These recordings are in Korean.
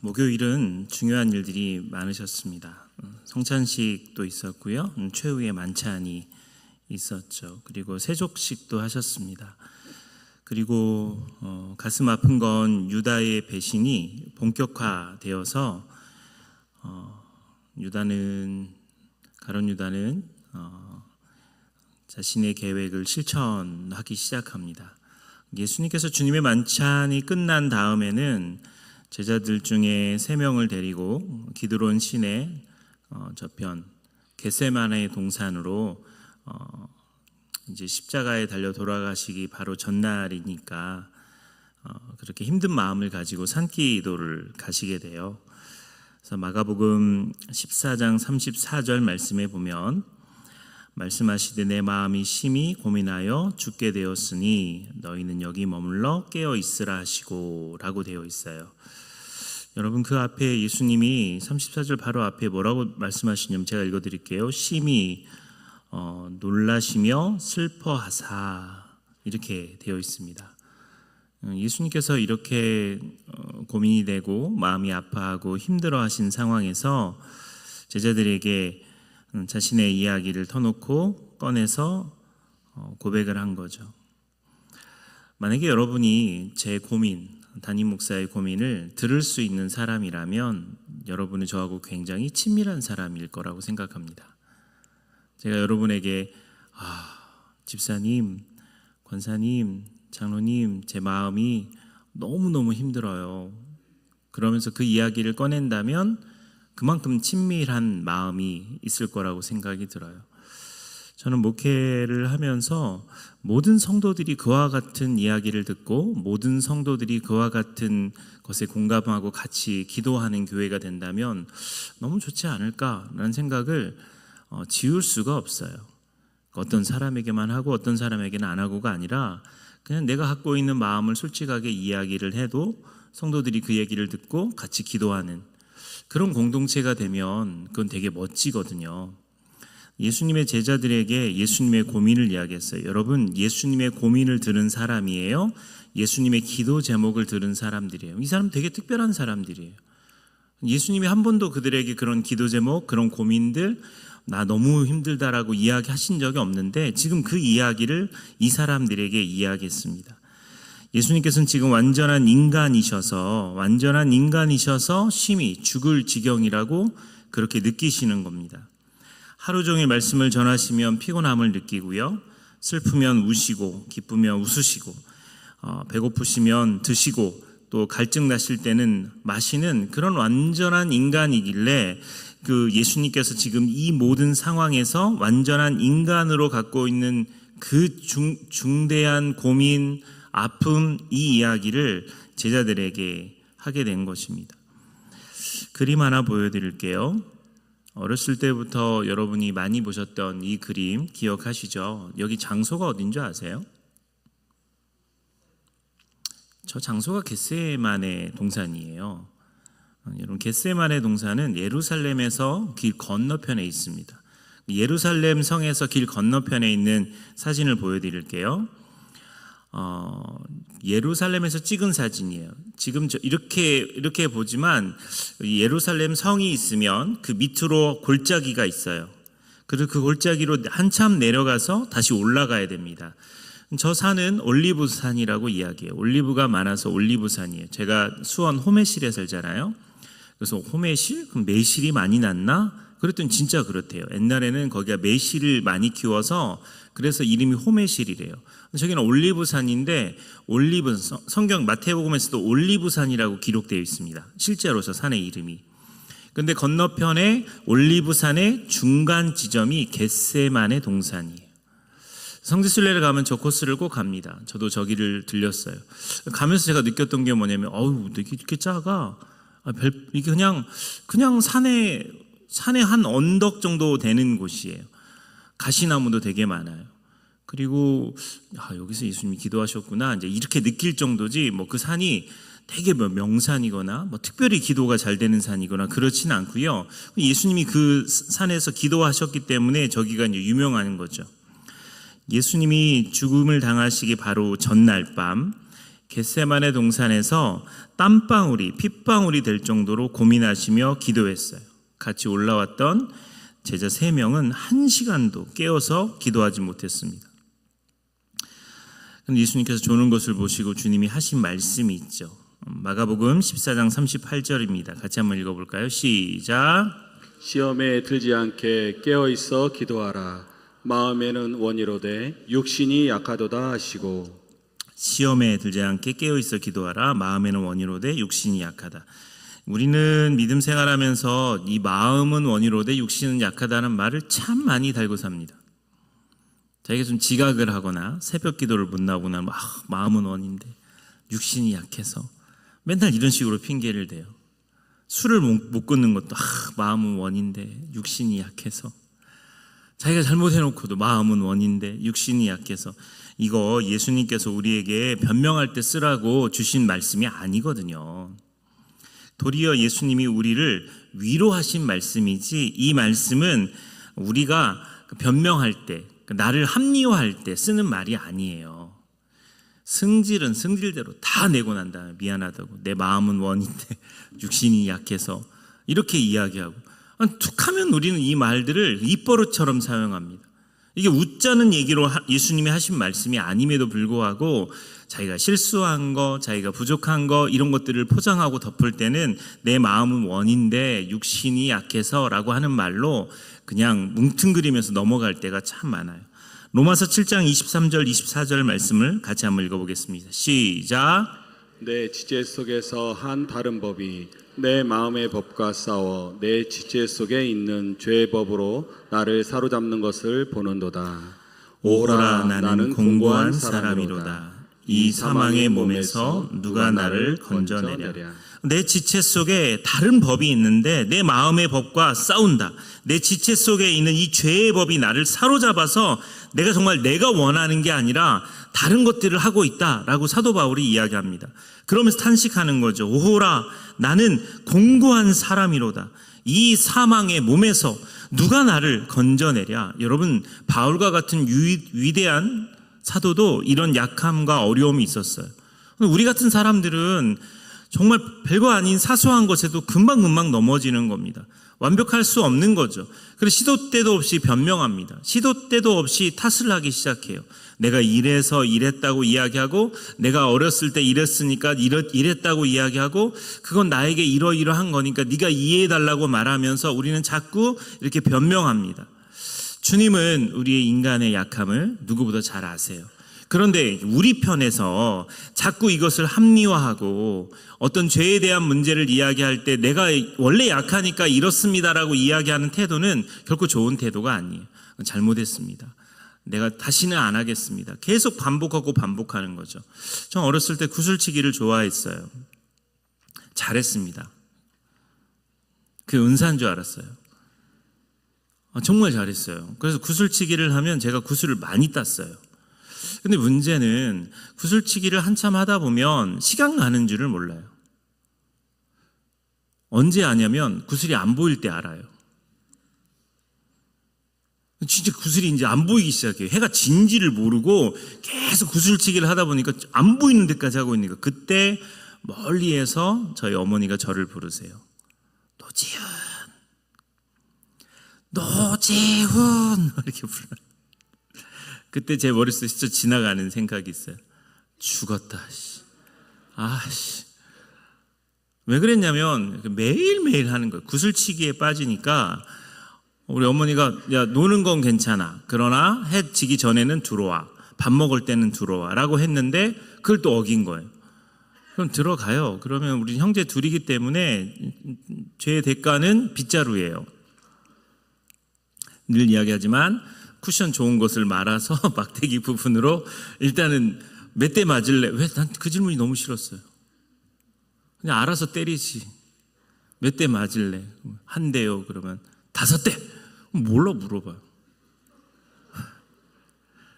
목요일은 중요한 일들이 많으셨습니다. 성찬식도 있었고요. 최후의 만찬이 있었죠. 그리고 세족식도 하셨습니다. 그리고 가슴 아픈 건 유다의 배신이 본격화되어서 가룟 유다는 자신의 계획을 실천하기 시작합니다. 예수님께서 주님의 만찬이 끝난 다음에는 제자들 중에 3명을 데리고 기드론 시내 저편 겟세마네 동산으로 이제 십자가에 달려 돌아가시기 바로 전날이니까 그렇게 힘든 마음을 가지고 산기도를 가시게 돼요. 그래서 마가복음 14장 34절 말씀에 보면 말씀하시되 내 마음이 심히 고민하여 죽게 되었으니 너희는 여기 머물러 깨어 있으라 하시고 라고 되어 있어요. 여러분, 그 앞에 예수님이 34절 바로 앞에 뭐라고 말씀하시냐면 제가 읽어드릴게요. 심히 놀라시며 슬퍼하사 이렇게 되어 있습니다. 예수님께서 이렇게 고민이 되고 마음이 아파하고 힘들어하신 상황에서 제자들에게 자신의 이야기를 터놓고 꺼내서 고백을 한 거죠. 만약에 여러분이 제 고민, 담임 목사의 고민을 들을 수 있는 사람이라면 여러분은 저하고 굉장히 친밀한 사람일 거라고 생각합니다. 제가 여러분에게 집사님, 권사님, 장로님, 제 마음이 너무너무 힘들어요. 그러면서 그 이야기를 꺼낸다면 그만큼 친밀한 마음이 있을 거라고 생각이 들어요. 저는 목회를 하면서 모든 성도들이 그와 같은 이야기를 듣고 모든 성도들이 그와 같은 것에 공감하고 같이 기도하는 교회가 된다면 너무 좋지 않을까라는 생각을 지울 수가 없어요. 어떤 사람에게만 하고 어떤 사람에게는 안 하고가 아니라 그냥 내가 갖고 있는 마음을 솔직하게 이야기를 해도 성도들이 그 얘기를 듣고 같이 기도하는 그런 공동체가 되면 그건 되게 멋지거든요. 예수님의 제자들에게 예수님의 고민을 이야기했어요. 여러분, 예수님의 고민을 들은 사람이에요? 예수님의 기도 제목을 들은 사람들이에요. 이 사람 되게 특별한 사람들이에요. 예수님이 한 번도 그들에게 그런 기도 제목, 그런 고민들, 나 너무 힘들다라고 이야기하신 적이 없는데 지금 그 이야기를 이 사람들에게 이야기했습니다. 예수님께서는 지금 완전한 인간이셔서 심히 죽을 지경이라고 그렇게 느끼시는 겁니다. 하루 종일 말씀을 전하시면 피곤함을 느끼고요. 슬프면 우시고 기쁘면 웃으시고 배고프시면 드시고 또 갈증 나실 때는 마시는 그런 완전한 인간이길래 그 예수님께서 지금 이 모든 상황에서 완전한 인간으로 갖고 있는 그 중대한 고민, 아픔, 이 이야기를 제자들에게 하게 된 것입니다. 그림 하나 보여드릴게요. 어렸을 때부터 여러분이 많이 보셨던 이 그림 기억하시죠? 여기 장소가 어딘 줄 아세요? 저 장소가 겟세마네 동산이에요. 여러분, 겟세마네 동산은 예루살렘에서 길 건너편에 있습니다. 예루살렘 성에서 길 건너편에 있는 사진을 보여드릴게요. 예루살렘에서 찍은 사진이에요. 지금 이렇게 보지만 예루살렘 성이 있으면 그 밑으로 골짜기가 있어요. 그리고 그 골짜기로 한참 내려가서 다시 올라가야 됩니다. 저 산은 올리브산이라고 이야기해요. 올리브가 많아서 올리브산이에요. 제가 수원 호매실에 살잖아요. 그래서 호매실? 그럼 매실이 많이 났나? 그랬더니 진짜 그렇대요. 옛날에는 거기가 매실을 많이 키워서 그래서 이름이 호매실이래요. 저기는 올리브산인데 성경 마태복음에서도 올리브산이라고 기록되어 있습니다. 실제로 저 산의 이름이. 그런데 건너편에 올리브산의 중간 지점이 겟세마네 동산이에요. 성지순례를 가면 저 코스를 꼭 갑니다. 저도 저기를 들렸어요. 가면서 제가 느꼈던 게 뭐냐면 이렇게 작아. 이게 그냥 산의 한 언덕 정도 되는 곳이에요. 가시나무도 되게 많아요. 그리고 여기서 예수님이 기도하셨구나 이제 이렇게 느낄 정도지 그 산이 되게 명산이거나 특별히 기도가 잘 되는 산이거나 그렇지는 않고요. 예수님이 그 산에서 기도하셨기 때문에 저기가 이제 유명한 거죠. 예수님이 죽음을 당하시기 바로 전날 밤 겟세마네 동산에서 땀방울이 핏방울이 될 정도로 고민하시며 기도했어요. 같이 올라왔던 제자 3명은 1시간도 깨어서 기도하지 못했습니다. 그런데 예수님께서 조는 것을 보시고 주님이 하신 말씀이 있죠. 마가복음 14장 38절입니다. 같이 한번 읽어볼까요? 시작. 시험에 들지 않게 깨어있어 기도하라. 마음에는 원이로되 육신이 약하도다 하시고. 시험에 들지 않게 깨어있어 기도하라. 마음에는 원이로되 육신이 약하다. 우리는 믿음 생활하면서 이 마음은 원이로되 육신은 약하다는 말을 참 많이 달고 삽니다. 자기가 좀 지각을 하거나 새벽 기도를 못 나오고 나면 마음은 원인데 육신이 약해서 맨날 이런 식으로 핑계를 대요. 술을 못 끊는 것도 마음은 원인데 육신이 약해서, 자기가 잘못해놓고도 마음은 원인데 육신이 약해서. 이거 예수님께서 우리에게 변명할 때 쓰라고 주신 말씀이 아니거든요. 도리어 예수님이 우리를 위로하신 말씀이지, 이 말씀은 우리가 변명할 때, 나를 합리화할 때 쓰는 말이 아니에요. 승질은 승질대로 다 내고 난 다음에 미안하다고, 내 마음은 원인데 육신이 약해서, 이렇게 이야기하고 툭하면 우리는 이 말들을 입버릇처럼 사용합니다. 이게 웃자는 얘기로 예수님이 하신 말씀이 아님에도 불구하고 자기가 실수한 거, 자기가 부족한 거, 이런 것들을 포장하고 덮을 때는 내 마음은 원인데 육신이 약해서 라고 하는 말로 그냥 뭉뚱그리면서 넘어갈 때가 참 많아요. 로마서 7장 23절 24절 말씀을 같이 한번 읽어보겠습니다. 시작. 내 지체 속에서 한 다른 법이 내 마음의 법과 싸워 내 지체 속에 있는 죄의 법으로 나를 사로잡는 것을 보는도다. 오호라, 나는 공고한 사람이로다. 이 사망의 몸에서 누가 나를 건져내랴. 내 지체 속에 다른 법이 있는데 내 마음의 법과 싸운다. 내 지체 속에 있는 이 죄의 법이 나를 사로잡아서 내가 정말 내가 원하는 게 아니라 다른 것들을 하고 있다라고 사도 바울이 이야기합니다. 그러면서 탄식하는 거죠. 오호라, 나는 공고한 사람이로다. 이 사망의 몸에서 누가 나를 건져내랴. 여러분, 바울과 같은 위대한 사도도 이런 약함과 어려움이 있었어요. 우리 같은 사람들은 정말 별거 아닌 사소한 것에도 금방금방 넘어지는 겁니다. 완벽할 수 없는 거죠. 그래서 시도 때도 없이 변명합니다. 시도 때도 없이 탓을 하기 시작해요. 내가 이래서 이랬다고 이야기하고, 내가 어렸을 때 이랬으니까 이랬다고 이야기하고, 그건 나에게 이러이러한 거니까 네가 이해해달라고 말하면서 우리는 자꾸 이렇게 변명합니다. 주님은 우리의 인간의 약함을 누구보다 잘 아세요. 그런데 우리 편에서 자꾸 이것을 합리화하고 어떤 죄에 대한 문제를 이야기할 때 내가 원래 약하니까 이렇습니다라고 이야기하는 태도는 결코 좋은 태도가 아니에요. 잘못했습니다. 내가 다시는 안 하겠습니다. 계속 반복하고 반복하는 거죠. 전 어렸을 때 구슬치기를 좋아했어요. 잘했습니다. 그게 은사인 줄 알았어요. 정말 잘했어요. 그래서 구슬치기를 하면 제가 구슬을 많이 땄어요. 근데 문제는 구슬치기를 한참 하다 보면 시간 가는 줄을 몰라요. 언제 아냐면 구슬이 안 보일 때 알아요. 진짜 구슬이 이제 안 보이기 시작해요. 해가 진지를 모르고 계속 구슬치기를 하다 보니까 안 보이는 데까지 하고 있는 거. 그때 멀리에서 저희 어머니가 저를 부르세요. 노재훈 이렇게 불러요. 그때 제 머릿속에 진짜 지나가는 생각이 있어요. 죽었다. 왜 그랬냐면 매일매일 하는 거예요. 구슬치기에 빠지니까 우리 어머니가 야, 노는 건 괜찮아. 그러나 해 지기 전에는 들어와. 밥 먹을 때는 들어와. 라고 했는데 그걸 또 어긴 거예요. 그럼 들어가요. 그러면 우리 형제 둘이기 때문에 죄의 대가는 빗자루예요. 늘 이야기하지만 쿠션 좋은 것을 말아서 막대기 부분으로 일단은 몇 대 맞을래? 왜? 난 그 질문이 너무 싫었어요. 그냥 알아서 때리지. 몇 대 맞을래? 한 대요. 그러면 5대. 몰라 물어봐요.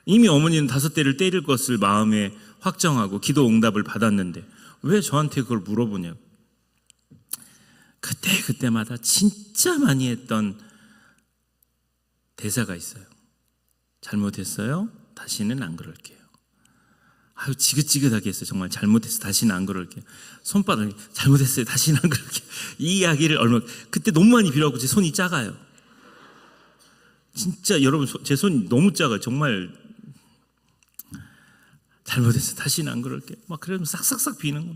이미 어머니는 5대를 때릴 것을 마음에 확정하고 기도 응답을 받았는데 왜 저한테 그걸 물어보냐고. 그때마다 진짜 많이 했던 대사가 있어요. 잘못했어요. 다시는 안 그럴게요. 아유, 지긋지긋하게 했어요. 정말 잘못했어. 다시는 안 그럴게요. 손바닥이 잘못했어요. 다시는 안 그럴게요. 이 이야기를 그때 너무 많이 빌어갖고 제 손이 작아요. 진짜 여러분, 제 손이 너무 작아요. 정말 잘못했어요. 다시는 안 그럴게요. 막 그러면 싹싹싹 비는 거.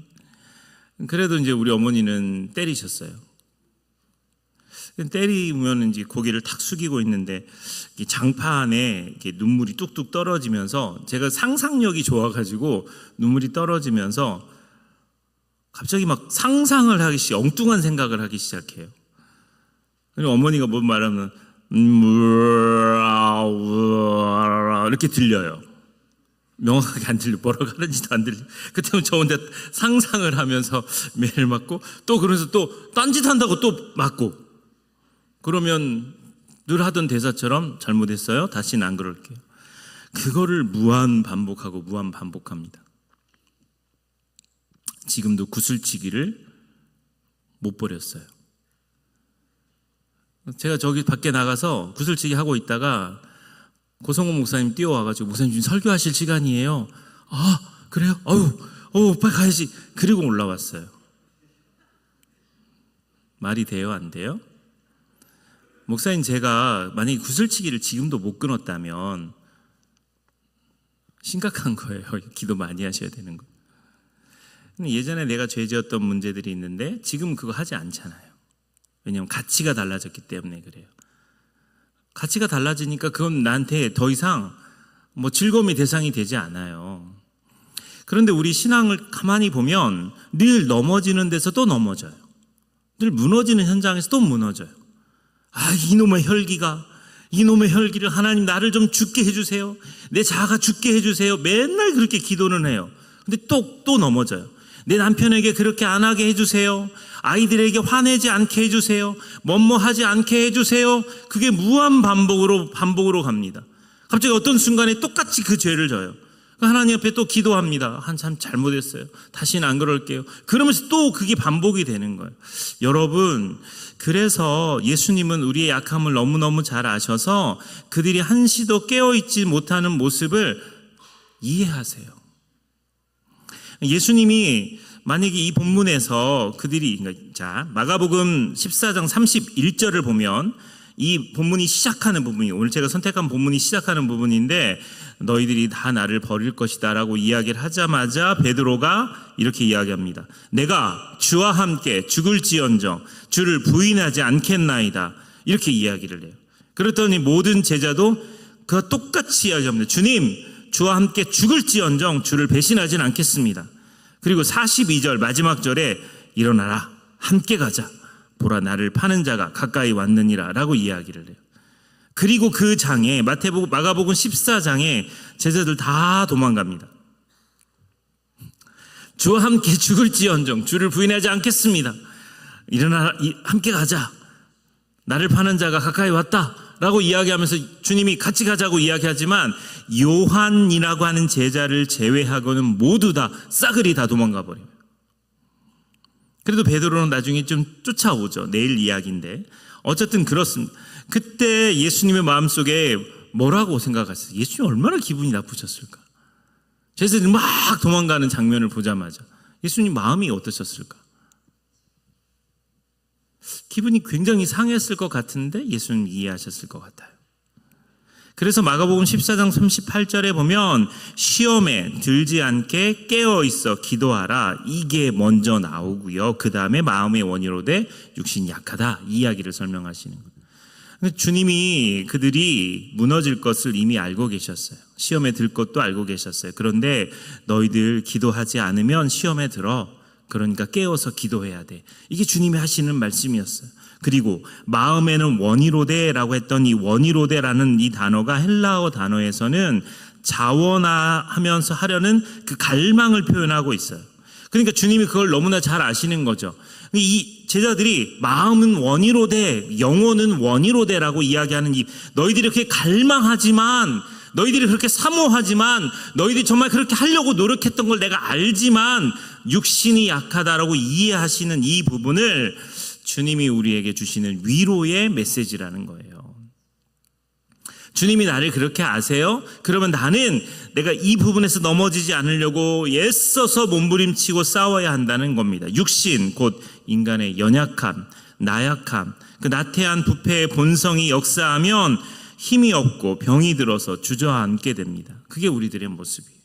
그래도 이제 우리 어머니는 때리셨어요. 때리면 이제 고개를 탁 숙이고 있는데 장파 안에 이렇게 눈물이 뚝뚝 떨어지면서 제가 상상력이 좋아가지고 눈물이 떨어지면서 갑자기 막 상상을 하기 시작, 엉뚱한 생각을 하기 시작해요. 그리고 어머니가 뭐 말하면 이렇게 들려요. 명확하게 안 들려. 뭐라고 하는지도 안 들려. 그때는 저 혼자 상상을 하면서 매를 맞고 또 그러면서 또 딴짓한다고 또 맞고, 그러면 늘 하던 대사처럼 잘못했어요. 다시는 안 그럴게요. 그거를 무한 반복합니다. 지금도 구슬치기를 못 버렸어요. 제가 저기 밖에 나가서 구슬치기 하고 있다가 고성호 목사님 뛰어와가지고 목사님 지금 설교하실 시간이에요. 아 그래요? 빨리 가야지. 그리고 올라왔어요. 말이 돼요? 안 돼요? 목사님, 제가 만약에 구슬치기를 지금도 못 끊었다면 심각한 거예요. 기도 많이 하셔야 되는 거. 예전에 내가 죄 지었던 문제들이 있는데 지금 그거 하지 않잖아요. 왜냐하면 가치가 달라졌기 때문에 그래요. 가치가 달라지니까 그건 나한테 더 이상 뭐 즐거움의 대상이 되지 않아요. 그런데 우리 신앙을 가만히 보면 늘 넘어지는 데서 또 넘어져요. 늘 무너지는 현장에서 또 무너져요. 이놈의 혈기를 하나님 나를 좀 죽게 해주세요. 내 자아가 죽게 해주세요. 맨날 그렇게 기도는 해요. 근데 또 넘어져요. 내 남편에게 그렇게 안 하게 해주세요. 아이들에게 화내지 않게 해주세요. 뭐하지 않게 해주세요. 그게 무한 반복으로 갑니다. 갑자기 어떤 순간에 똑같이 그 죄를 져요. 하나님 앞에 또 기도합니다. 한참 잘못했어요. 다시는 안 그럴게요. 그러면서 또 그게 반복이 되는 거예요. 여러분, 그래서 예수님은 우리의 약함을 너무너무 잘 아셔서 그들이 한시도 깨어있지 못하는 모습을 이해하세요. 예수님이 만약에 이 본문에서 마가복음 14장 31절을 보면 이 본문이 시작하는 부분이, 오늘 제가 선택한 본문이 시작하는 부분인데, 너희들이 다 나를 버릴 것이다 라고 이야기를 하자마자 베드로가 이렇게 이야기합니다. 내가 주와 함께 죽을지언정 주를 부인하지 않겠나이다. 이렇게 이야기를 해요. 그랬더니 모든 제자도 그와 똑같이 이야기합니다. 주님, 주와 함께 죽을지언정 주를 배신하진 않겠습니다. 그리고 42절 마지막 절에 일어나라, 함께 가자, 보라 나를 파는 자가 가까이 왔느니라 라고 이야기를 해요. 그리고 그 장에 마가복음 14장에 제자들 다 도망갑니다. 주와 함께 죽을지언정 주를 부인하지 않겠습니다. 일어나라, 함께 가자, 나를 파는 자가 가까이 왔다 라고 이야기하면서 주님이 같이 가자고 이야기하지만 요한이라고 하는 제자를 제외하고는 모두 다 싸그리 다 도망가 버려요. 그래도 베드로는 나중에 좀 쫓아오죠. 내일 이야기인데 어쨌든 그렇습니다. 그때 예수님의 마음속에 뭐라고 생각하셨어요? 예수님 얼마나 기분이 나쁘셨을까? 제자들이 막 도망가는 장면을 보자마자 예수님 마음이 어떠셨을까? 기분이 굉장히 상했을 것 같은데 예수님 이해하셨을 것 같아요. 그래서 마가복음 14장 38절에 보면 시험에 들지 않게 깨어있어 기도하라, 이게 먼저 나오고요. 그 다음에 마음의 원이로되 육신이 약하다, 이 이야기를 설명하시는 거예요. 주님이 그들이 무너질 것을 이미 알고 계셨어요. 시험에 들 것도 알고 계셨어요. 그런데 너희들 기도하지 않으면 시험에 들어. 그러니까 깨어서 기도해야 돼. 이게 주님이 하시는 말씀이었어요. 그리고 마음에는 원이로되라고 했던 이 원이로되라는 이 단어가 헬라어 단어에서는 자원하면서 하려는 그 갈망을 표현하고 있어요. 그러니까 주님이 그걸 너무나 잘 아시는 거죠. 이 제자들이 마음은 원이로되, 영혼은 원이로되라고 이야기하는 너희들이 그렇게 갈망하지만, 너희들이 그렇게 사모하지만, 너희들이 정말 그렇게 하려고 노력했던 걸 내가 알지만 육신이 약하다라고 이해하시는 이 부분을 주님이 우리에게 주시는 위로의 메시지라는 거예요. 주님이 나를 그렇게 아세요? 그러면 나는 내가 이 부분에서 넘어지지 않으려고 애써서 몸부림치고 싸워야 한다는 겁니다. 육신, 곧 인간의 연약함, 나약함, 그 나태한 부패의 본성이 역사하면 힘이 없고 병이 들어서 주저앉게 됩니다. 그게 우리들의 모습이에요.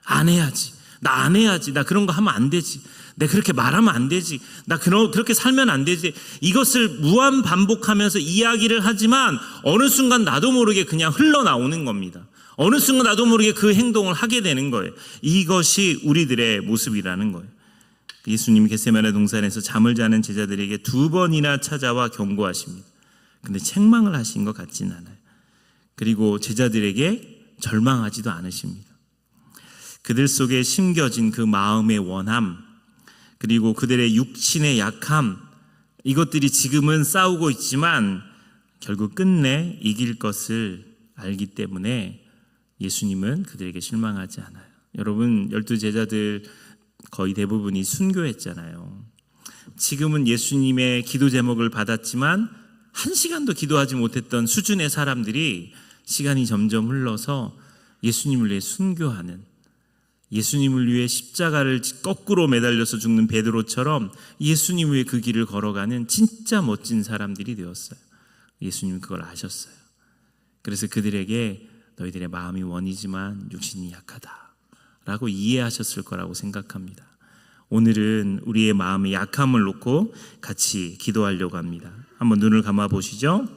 안 해야지. 나 안 해야지. 나 그런 거 하면 안 되지. 내가 그렇게 말하면 안 되지. 나 그렇게 살면 안 되지. 이것을 무한 반복하면서 이야기를 하지만 어느 순간 나도 모르게 그냥 흘러나오는 겁니다. 어느 순간 나도 모르게 그 행동을 하게 되는 거예요. 이것이 우리들의 모습이라는 거예요. 예수님이 겟세마네 동산에서 잠을 자는 제자들에게 2번이나 찾아와 경고하십니다. 근데 책망을 하신 것 같지는 않아요. 그리고 제자들에게 절망하지도 않으십니다. 그들 속에 심겨진 그 마음의 원함, 그리고 그들의 육신의 약함, 이것들이 지금은 싸우고 있지만 결국 끝내 이길 것을 알기 때문에 예수님은 그들에게 실망하지 않아요. 여러분, 12제자들 거의 대부분이 순교했잖아요. 지금은 예수님의 기도 제목을 받았지만 1시간도 기도하지 못했던 수준의 사람들이 시간이 점점 흘러서 예수님을 위해 순교하는, 예수님을 위해 십자가를 거꾸로 매달려서 죽는 베드로처럼 예수님 위해 그 길을 걸어가는 진짜 멋진 사람들이 되었어요. 예수님은 그걸 아셨어요. 그래서 그들에게 너희들의 마음이 원이지만 육신이 약하다라고 이해하셨을 거라고 생각합니다. 오늘은 우리의 마음의 약함을 놓고 같이 기도하려고 합니다. 한번 눈을 감아 보시죠.